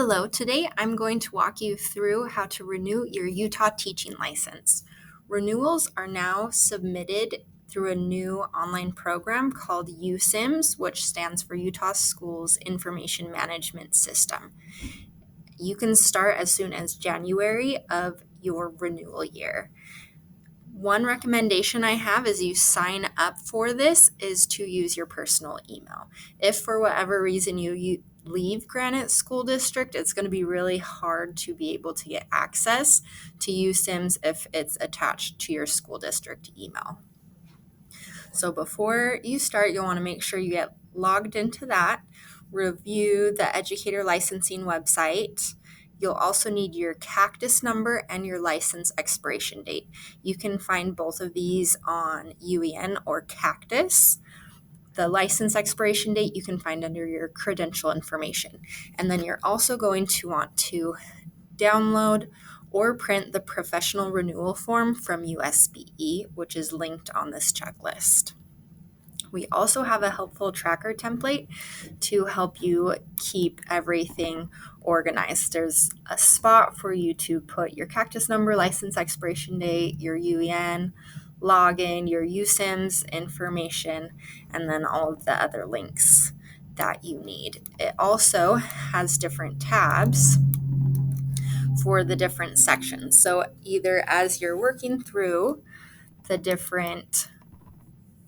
Hello, today I'm going to walk you through how to renew your Utah teaching license. Renewals are now submitted through a new online program called USIMS, which stands for Utah Schools Information Management System. You can start as soon as January of your renewal year. One recommendation I have as you sign up for this is to use your personal email. If for whatever reason you leave Granite School District, it's going to be really hard to be able to get access to USIMS if it's attached to your school district email. So before you start, you'll want to make sure you get logged into that, review the educator licensing website. You'll also need your Cactus number and your license expiration date. You can find both of these on UEN or Cactus. The license expiration date you can find under your credential information. And then you're also going to want to download or print the professional renewal form from USBE, which is linked on this checklist. We also have a helpful tracker template to help you keep everything organized. There's a spot for you to put your Cactus number, license expiration date, your UEN, login, your USIMS information, and then all of the other links that you need. It also has different tabs for the different sections. So either as you're working through the different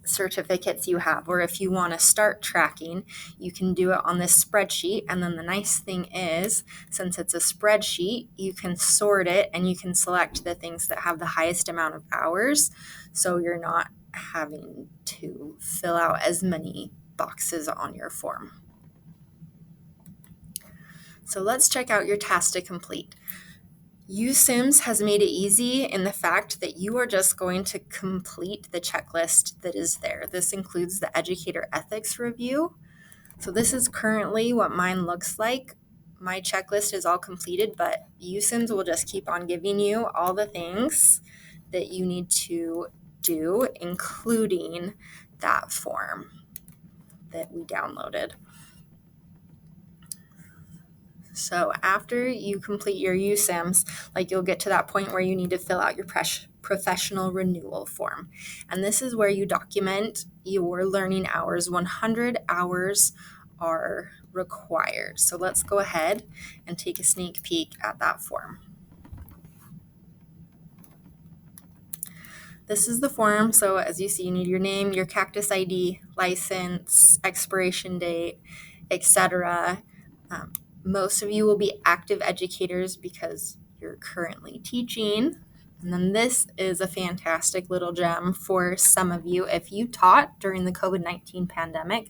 certificates you have, or if you want to start tracking, you can do it on this spreadsheet. And then the nice thing is, since it's a spreadsheet, you can sort it and you can select the things that have the highest amount of hours, so you're not having to fill out as many boxes on your form. So let's check out your task to complete. USIMS has made it easy in the fact that you are just going to complete the checklist that is there. This includes the educator ethics review. So this is currently what mine looks like. My checklist is all completed, but USIMS will just keep on giving you all the things that you need to do, including that form that we downloaded. So after you complete your USIMS, you'll get to that point where you need to fill out your professional renewal form. And this is where you document your learning hours. 100 hours are required. So let's go ahead and take a sneak peek at that form. This is the form. So as you see, you need your name, your Cactus ID, license, expiration date, etc. Most of you will be active educators because you're currently teaching. And then this is a fantastic little gem for some of you. If you taught during the COVID-19 pandemic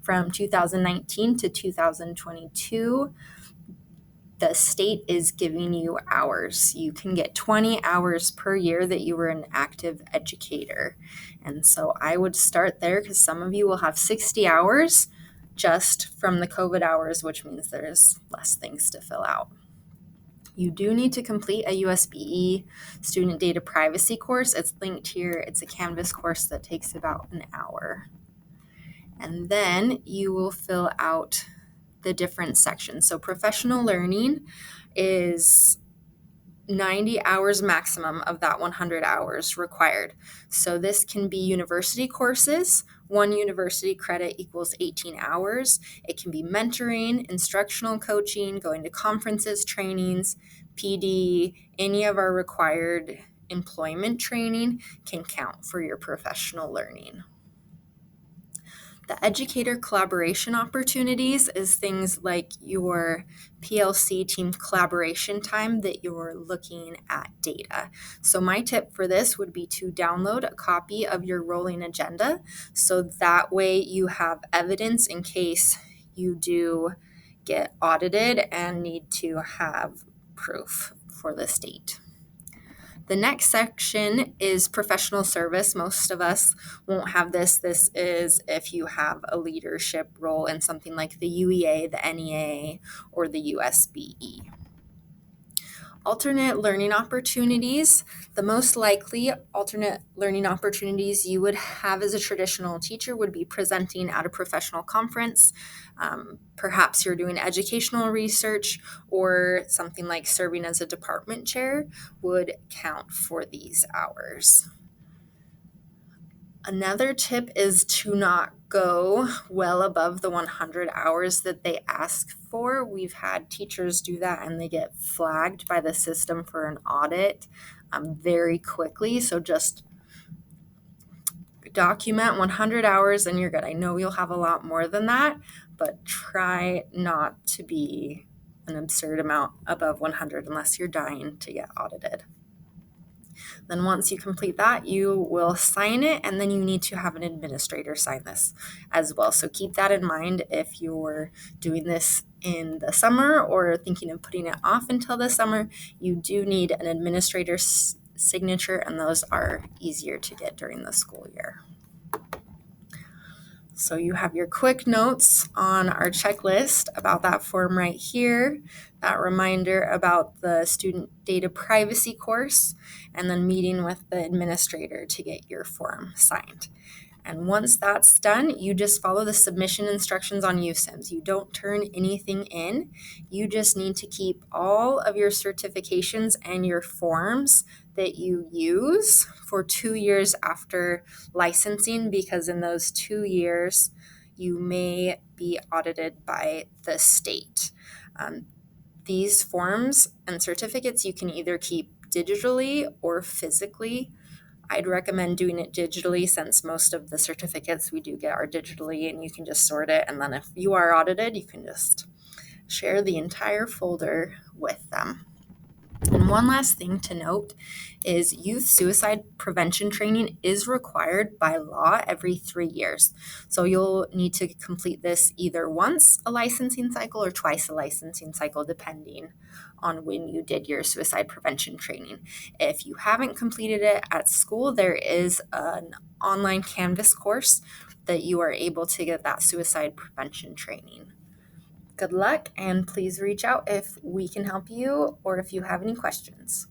from 2019 to 2022, the state is giving you hours. You can get 20 hours per year that you were an active educator. And so I would start there because some of you will have 60 hours just from the COVID hours, which means there's less things to fill out. You do need to complete a USBE student data privacy course. It's linked here. It's a Canvas course that takes about an hour. And then you will fill out the different sections. So professional learning is 90 hours maximum of that 100 hours required. So this can be university courses. One university credit equals 18 hours. It can be mentoring, instructional coaching, going to conferences, trainings, PD, any of our required employment training can count for your professional learning. The educator collaboration opportunities is things like your PLC team collaboration time that you're looking at data. So my tip for this would be to download a copy of your rolling agenda, so that way you have evidence in case you do get audited and need to have proof for the state. The next section is professional service. Most of us won't have this. This is if you have a leadership role in something like the UEA, the NEA, or the USBE. Alternate learning opportunities. The most likely alternate learning opportunities you would have as a traditional teacher would be presenting at a professional conference. Perhaps you're doing educational research, or something like serving as a department chair would count for these hours. Another tip is to not go well above the 100 hours that they ask for. We've had teachers do that and they get flagged by the system for an audit very quickly. So just document 100 hours and you're good. I know you'll have a lot more than that, but try not to be an absurd amount above 100 unless you're dying to get audited. Then once you complete that, you will sign it, and then you need to have an administrator sign this as well. So keep that in mind if you're doing this in the summer or thinking of putting it off until the summer. You do need an administrator's signature, and those are easier to get during the school year. So you have your quick notes on our checklist about that form right here, that reminder about the student data privacy course, and then meeting with the administrator to get your form signed. And once that's done, you just follow the submission instructions on USIMS. You don't turn anything in. You just need to keep all of your certifications and your forms that you use for 2 years after licensing, because in those 2 years, you may be audited by the state. These forms and certificates you can either keep digitally or physically. I'd recommend doing it digitally, since most of the certificates we do get are digitally, and you can just sort it. And then if you are audited, you can just share the entire folder with them. And one last thing to note is youth suicide prevention training is required by law every 3 years. So you'll need to complete this either once a licensing cycle or twice a licensing cycle, depending on when you did your suicide prevention training. If you haven't completed it at school, there is an online Canvas course that you are able to get that suicide prevention training. Good luck, and please reach out if we can help you or if you have any questions.